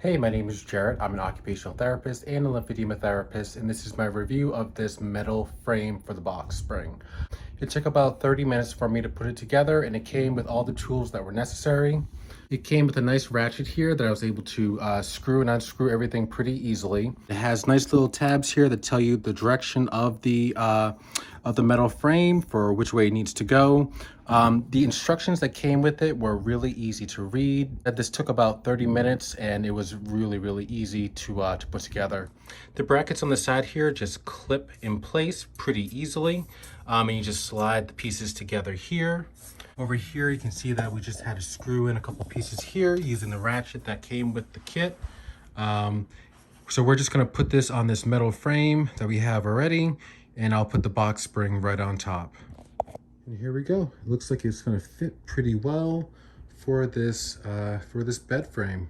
Hey, my name is Jarrett. I'm an occupational therapist and a lymphedema therapist, and this is my review of this metal frame for the box spring. It took about 30 minutes for me to put it together, and it came with all the tools that were necessary. It came with a nice ratchet here that I was able to screw and unscrew everything pretty easily. It has nice little tabs here that tell you the direction of the metal frame for which way it needs to go. The instructions that came with it were really easy to read. This took about 30 minutes and it was really easy to put together. The brackets on the side here just clip in place pretty easily, and you just slide the pieces together here. Over here you can see that we just had to screw in a couple pieces here using the ratchet that came with the kit. So we're just going to put this on this metal frame that we have already, and I'll put the box spring right on top. And here we go. It looks like it's going to fit pretty well for this bed frame.